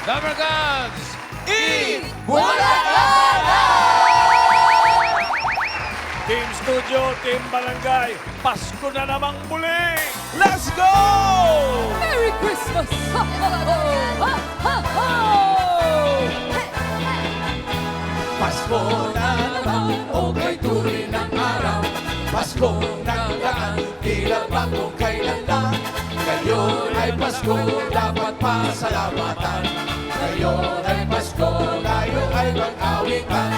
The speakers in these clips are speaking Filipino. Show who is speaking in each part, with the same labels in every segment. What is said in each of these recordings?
Speaker 1: Dabar Gods!
Speaker 2: Team Studio, Team Barangay, Pasko na namang muli!
Speaker 3: Let's go!
Speaker 4: Merry Christmas! Ha, ha, ho! Ha, ha, ho!
Speaker 3: Pasko na naman, okay tuloy ng araw. Pasko nagdaan, tila ba kung kailan lang. Ngayon ay Pasko, dapat pasalamatan. Ngayon ay Pasko, tayo ay mag-awitan.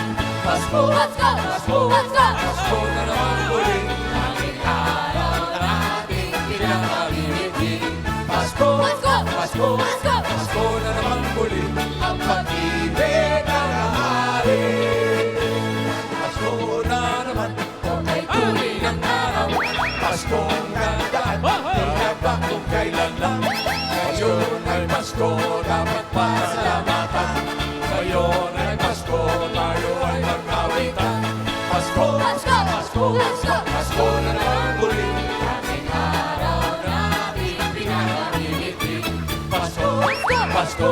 Speaker 3: Pasko,
Speaker 4: Pasko!
Speaker 3: Pasko,
Speaker 4: Pasko!
Speaker 3: Pasko na naman muli. Ating araw na ating pinakabibig. Pasko,
Speaker 4: Pasko!
Speaker 3: Pasko,
Speaker 4: Pasko!
Speaker 3: Pasko na naman muli. Ang pag-ibig ng hari. Pasko na naman, okay tuloy ng araw. Pasko nagdaan, tila ba kung kailan lang. Ngayon ay Pasko, dapat pasalamatan. Ngayon ay Pasko, tayo ay mag-awitan. Pasko,
Speaker 4: Pasko!
Speaker 3: Pasko,
Speaker 4: Pasko!
Speaker 3: Pasko na naman muli. Ating araw na ating pinakabibig. Pasko, Pasko,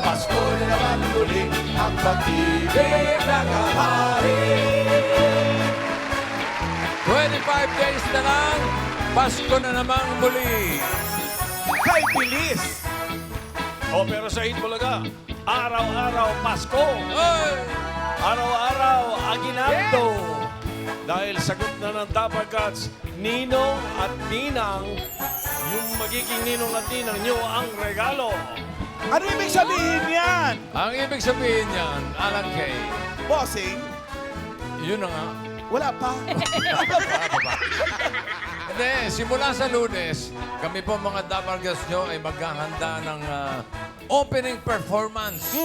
Speaker 3: Pasko na naman muli. Ang pag-ibig ng hari.
Speaker 1: 25 days na lang, Pasko na namang muli.
Speaker 3: Kay bilis!
Speaker 2: O pero sa Hitbulaga, araw-araw Pasko!
Speaker 1: Ay!
Speaker 2: Araw-araw Aguinaldo! Dahil sagot na ng Dabar Gods, Ninong at Ninang, yung magiging Ninong at Ninang nyo ang regalo.
Speaker 3: Ano ibig sabihin yan?
Speaker 1: Ang ibig sabihin niyan, Alan Kay,
Speaker 3: Bossing,
Speaker 1: yun na nga.
Speaker 3: wala pa.
Speaker 1: Hindi, simula sa Lunes, kami po mga Dabar Gods nyo ay maghahanda ng opening performance.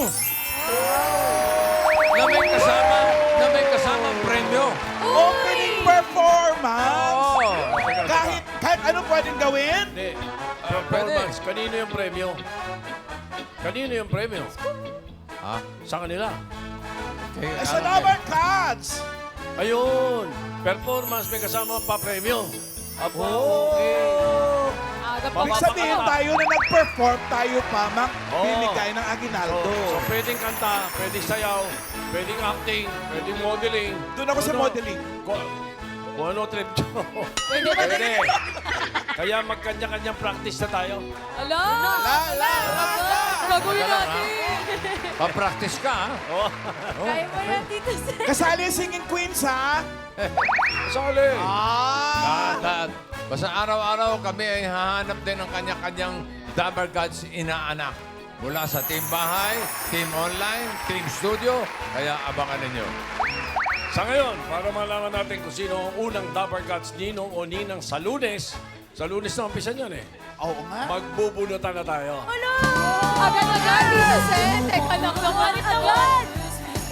Speaker 1: Na may kasamang premyo.
Speaker 3: Opening performance!
Speaker 1: Oo.
Speaker 3: Kahit ano pwedeng gawin?
Speaker 2: Hindi. Performance. Kanino yung premyo? Kanino yung premyo?
Speaker 1: Ha?
Speaker 2: Sa kanila.
Speaker 1: Kay
Speaker 3: Sa
Speaker 1: Alan
Speaker 3: Dabar Cats!
Speaker 2: Ayun. Performance may kasama pa premyo. Aba,
Speaker 3: Oh!
Speaker 4: Aga pa
Speaker 3: Ibig sabihin tayo na nag-perform, tayo pa bibigay ng
Speaker 2: So,
Speaker 3: Aguinaldo.
Speaker 2: pwedeng kanta, pwedeng sayaw, pwedeng acting, pwedeng modeling.
Speaker 3: Doon ako sa modeling.
Speaker 2: Kung ano trip nyo.
Speaker 4: Pwede ba
Speaker 2: Pwede. Kaya magkanya-kanyang practice na tayo.
Speaker 4: Ala! Ala! Gagawin natin!
Speaker 1: Pa-practice ka, ha?
Speaker 2: Oh,
Speaker 4: Kaya mo yan, Tito Sen.
Speaker 3: Kasali yung singing queens, ha?
Speaker 2: sorry.
Speaker 1: Lahat. Basta araw-araw kami ay hahanap din ng kanya-kanyang Dabar Gods inaanak. Mula sa Team Bahay, Team Online, Team Studio. Kaya abangan ninyo.
Speaker 2: Sa ngayon, para malaman natin kung sino ang unang Dabar Gods Ninong o Ninang sa Lunes. Sa Lunes na umpisa niyan eh.
Speaker 3: Oo nga.
Speaker 2: Magbubunutan na tayo.
Speaker 4: Ala! Agad-agad, Tito Sen. Teka lang naman. Agad!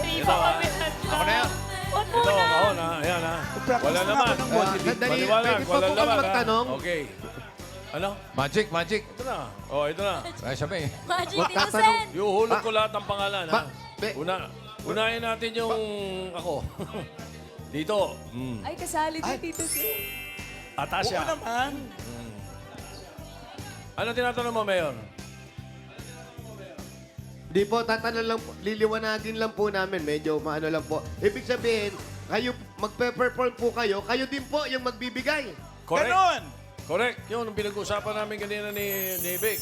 Speaker 2: Ito ah.
Speaker 1: Ako na yan.
Speaker 2: Ito, kahon ha. Ayan ha.
Speaker 3: Practice
Speaker 2: Wala
Speaker 3: na
Speaker 2: naman.
Speaker 3: ako ng modeling.
Speaker 2: Maliwanag,
Speaker 5: pwede pa
Speaker 2: wala
Speaker 5: po kami
Speaker 2: naman ha.
Speaker 5: magtanong?
Speaker 2: Okay. Ano?
Speaker 1: Magic, magic.
Speaker 2: Ito na. Oh, ito na.
Speaker 1: Ay, sabi.
Speaker 4: Magic,
Speaker 5: Wag
Speaker 4: Tito
Speaker 5: tatanong.
Speaker 4: Sen.
Speaker 2: Iuhulog ko lahat ng pangalan ha.
Speaker 5: Be-
Speaker 2: Unahin natin yung ako. Dito.
Speaker 4: Ay, kasali din, Tito Sen.
Speaker 2: Atasha.
Speaker 3: Oo naman.
Speaker 2: Ano tinatanong mo, Mayor?
Speaker 5: Di po, tatanong lang po, liliwanagin lang po namin, medyo maano lang po. Ibig sabihin, kayo, magpe-perform po kayo, kayo din po yung magbibigay.
Speaker 2: Correct.
Speaker 3: Ganon.
Speaker 2: Correct. Yun, ang pinag-usapan namin kanina ni Vic.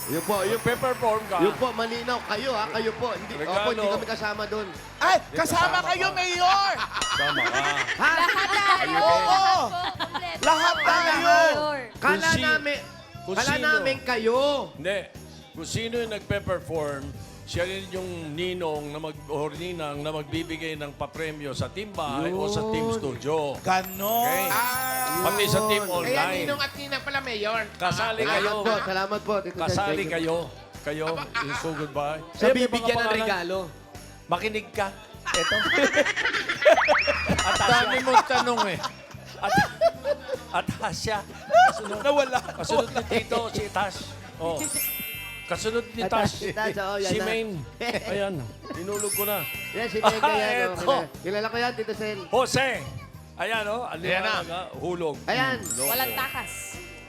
Speaker 5: Yun po,
Speaker 2: Yung pe-perform ka.
Speaker 5: yun po, malinaw. Kayo ha, kayo po. Hindi,
Speaker 2: Regalo.
Speaker 5: opo, hindi kami kasama doon.
Speaker 3: Ay, kasama kayo, Mayor!
Speaker 2: Sama ka.
Speaker 5: Ha?
Speaker 3: Oo! Lahat tayo!
Speaker 5: Kala
Speaker 2: Kung si-
Speaker 5: namin,
Speaker 2: kung
Speaker 5: kala
Speaker 2: sino.
Speaker 5: namin kayo.
Speaker 2: Hindi. Kung sino yung nagpe-perform, siya rin yung ninong na or ninang na magbibigay ng papremyo sa Team Bahay o sa Team Studio.
Speaker 3: Ganon.
Speaker 2: Okay. Pati sa Team
Speaker 5: Kaya
Speaker 2: Online.
Speaker 5: ninong at ninang pala, Mayor.
Speaker 2: Kasali kayo.
Speaker 5: Salamat po. Tito Sen.
Speaker 2: Kasali
Speaker 5: Thank you.
Speaker 2: kayo. Kayo. So goodbye.
Speaker 5: Sa
Speaker 2: Eh, may mga
Speaker 5: bibigyan ng
Speaker 2: pangalan.
Speaker 5: regalo.
Speaker 2: Makinig ka. Ito.
Speaker 1: Dami mong tanong eh.
Speaker 2: Atasha. Kasunod,
Speaker 3: Nawala.
Speaker 2: kasunod ni Tito, si Tash. Oh. Kasunod ni Tash.
Speaker 5: Tash, oo, yan
Speaker 2: Si
Speaker 5: na.
Speaker 2: Maine. Ayan. Inulog ko na.
Speaker 5: Yan, si Mega yan. oh.
Speaker 2: Eto.
Speaker 5: Kilala ko yan, Tito Sen.
Speaker 2: Jose. Ayan, oh.
Speaker 1: Ayan na.
Speaker 2: Hulog.
Speaker 5: Ayan.
Speaker 2: Loko.
Speaker 4: Walang takas.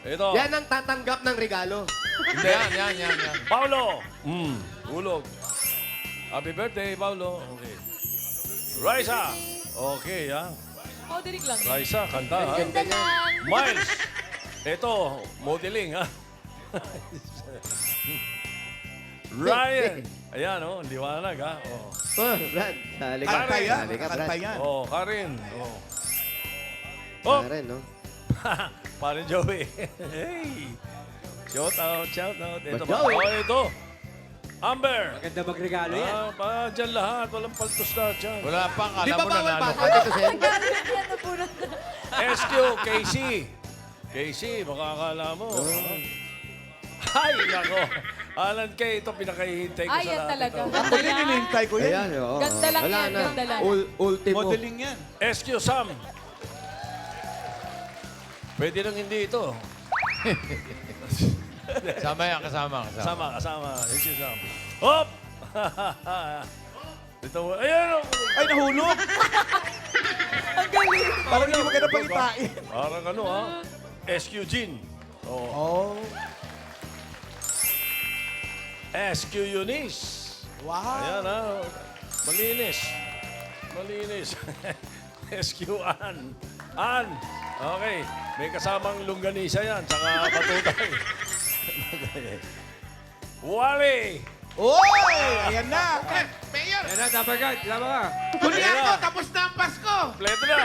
Speaker 2: Ito.
Speaker 5: Yan ang tatanggap ng regalo.
Speaker 1: Hindi, yan.
Speaker 2: Paulo. Hulog. Happy birthday, Paulo. Okay. Raisa. Okay, ha?
Speaker 4: Modeling lang.
Speaker 2: Raisa, kanta, ha?
Speaker 4: Ganda lang.
Speaker 2: Miles. Ito, modeling, ha? Ryan. Ayan, oh, liwanag, ha? Oh.
Speaker 5: Oh, Brad. Sali ka.
Speaker 3: Kanta yan.
Speaker 5: Sali ka, Brad.
Speaker 3: Kanta yan.
Speaker 2: Oh, Karin. Oh. Oh,
Speaker 5: Karen, no?
Speaker 2: Parin Joey. Hey! Shout out. Ito
Speaker 5: Ba, Joey?
Speaker 2: Oh, ito. Amber.
Speaker 6: Ganda magregalo yan.
Speaker 2: Dyan lahat. Walang paltos na dyan.
Speaker 1: Wala pa,
Speaker 5: Di
Speaker 1: kala
Speaker 5: ba
Speaker 1: mo
Speaker 5: bawal
Speaker 1: nanalo
Speaker 5: ba?
Speaker 1: ka.
Speaker 5: Dito, Sen?
Speaker 2: SQ, Casey. Casey, makakala mo. Ay, nako. Alan K, ito pinakahihintay ko
Speaker 4: Ay,
Speaker 2: sa
Speaker 4: yan
Speaker 2: lahat.
Speaker 4: talaga.
Speaker 2: ito.
Speaker 3: Ako din inintay ko yan.
Speaker 5: Ayan, oo.
Speaker 4: Ganda lang
Speaker 5: Wala
Speaker 4: yan,
Speaker 5: na.
Speaker 4: ganda lang.
Speaker 5: Ultimo.
Speaker 3: Modeling yan.
Speaker 2: SQ Sam. Pwede lang hindi ito.
Speaker 1: Kasama.
Speaker 2: Kasama. SQ Sam. Hop! Ito, ayan o.
Speaker 3: Ay, nahulog.
Speaker 4: Ang galing.
Speaker 3: Parang hindi maganda pangitain.
Speaker 2: Parang ano ha? SQ Jean. Oh.
Speaker 3: Oh.
Speaker 2: SQ Eunice.
Speaker 3: Wow.
Speaker 2: Ayan ha. Malinis. SQ Ann. Ann. Okay. May kasamang longganisa yan. Tsaka patutay. Wally.
Speaker 3: Oy! Ayan na.
Speaker 6: Yan na, Dabarkad. Tama ka.
Speaker 2: Huli ako.
Speaker 5: Tapos na ang Pasko!
Speaker 2: Kompleto na.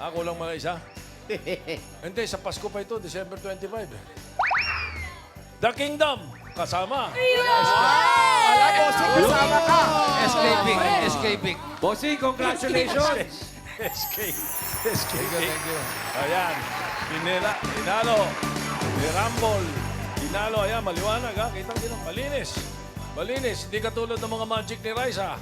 Speaker 2: Ako lang mga isa. Hindi, sa Pasko pa ito. December 25. The Kingdom. Kasama.
Speaker 3: Alam mo, kasama ka.
Speaker 1: Escaping.
Speaker 6: Bossing, congratulations.
Speaker 2: SK.
Speaker 1: Thank you.
Speaker 2: Ayan. Tinalo. Tirambol. Tinalo. Ayan, maliwanag ha. Kitang malinis. Hindi katulad ng mga magic ni Raisa.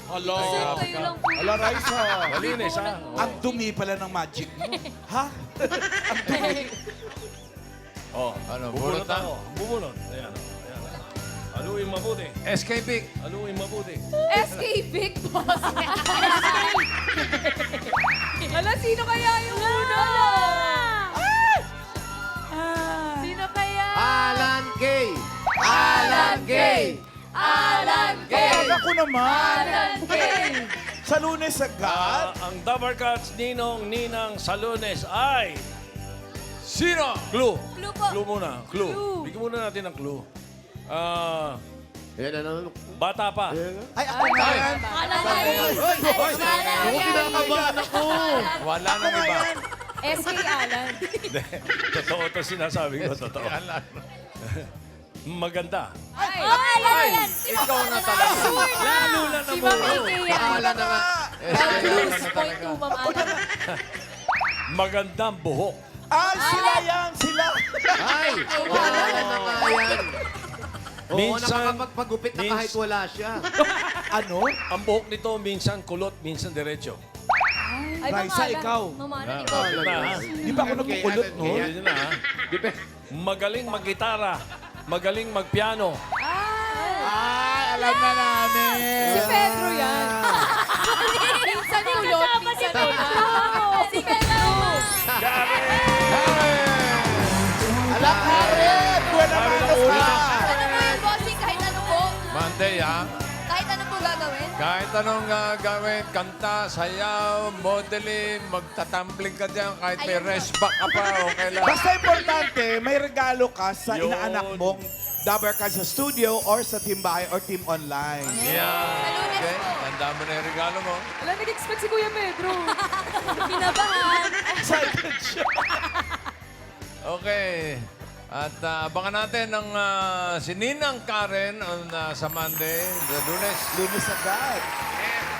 Speaker 4: Alo, sir, kayo lang po.
Speaker 3: Ala, Raisa.
Speaker 2: Malinis ha.
Speaker 3: Ang dumi pala ng magic mo. Ha?
Speaker 2: Oh,
Speaker 1: Ano,
Speaker 2: bubunot
Speaker 1: bunot na?
Speaker 2: ako. Bubunot. Ayan. Aluin mabuti.
Speaker 1: Escaping.
Speaker 2: Aluin mabuti.
Speaker 4: SK Big Boss. Ala, sino kaya yung una? Sino kaya?
Speaker 5: Alan K.
Speaker 4: Alan K.
Speaker 3: Ako naman.
Speaker 4: Alan K.
Speaker 3: Sa Lunes agad.
Speaker 2: Ang Dabarkats Ninong Ninang sa Lunes ay...
Speaker 1: Sino?
Speaker 2: Clue.
Speaker 4: Clue po.
Speaker 2: Clue muna. Clue.
Speaker 4: Clue.
Speaker 2: Bigyan muna natin ng clue.
Speaker 5: Ayan na naman.
Speaker 2: Bata pa.
Speaker 3: Ay, ako nga yan.
Speaker 4: Alan K.
Speaker 5: Ako kinakabahan ako.
Speaker 1: Wala nang iba.
Speaker 4: SK Alan.
Speaker 2: Hindi. Totoo ito sinasabi ko. Totoo. Maganda.
Speaker 4: Ay, Alan yan.
Speaker 1: Ikaw na talaga.
Speaker 2: Lalo na
Speaker 4: Si Ma'am AK yan.
Speaker 5: Alan na nga.
Speaker 4: Blues, point 2, Ma'am Alan.
Speaker 2: Magandang buhok.
Speaker 3: Ay, sila yan. Sila.
Speaker 5: Ay! Alan na nga yan. Oo,
Speaker 2: Minsan-
Speaker 5: nakakapagpagupit na kahit wala siya.
Speaker 3: Ano?
Speaker 2: Ang buhok nito minsan kulot, minsan diretso.
Speaker 4: Ay, Ma'am
Speaker 3: Raisa,
Speaker 4: Alan.
Speaker 3: ikaw.
Speaker 4: Ma'am Alan,
Speaker 2: Ah,
Speaker 4: ikaw.
Speaker 2: Diba, ha?
Speaker 3: Di ba ako nagkukulot, no?
Speaker 2: Pwede na, ha? Magaling mag-gitara. Magaling mag-piano.
Speaker 3: Ay, alam na namin.
Speaker 4: Si Pedro yan. Minsan kulot, minsan kulot. Si Pedro.
Speaker 3: Alam ka rin. Buwan
Speaker 2: Sabi
Speaker 3: naman
Speaker 2: ng una.
Speaker 7: Ano po yung bossing? Kahit ano po?
Speaker 1: Monday, ha?
Speaker 7: Kahit ano po gagawin?
Speaker 1: Kahit anong gawin, kanta, sayaw, modeling, magtatumbling ka dyan, kahit may
Speaker 7: Ayun.
Speaker 1: rest back ka pa, okay lang.
Speaker 3: Basta importante, may regalo ka sa
Speaker 2: Yun.
Speaker 3: inaanak mong Dabarkad sa studio or sa Team Bahay or Team Online.
Speaker 1: Yeah.
Speaker 7: Lunes
Speaker 1: Okay,
Speaker 7: po.
Speaker 1: tanda mo na yung regalo mo.
Speaker 4: Wala, nag-expect si Kuya Pedro.
Speaker 7: Pinabahan.
Speaker 3: Excited siya.
Speaker 1: Okay. At abangan natin ang si Ninang Karen on, sa Monday, the Lunes.
Speaker 3: Lunes agad.
Speaker 1: And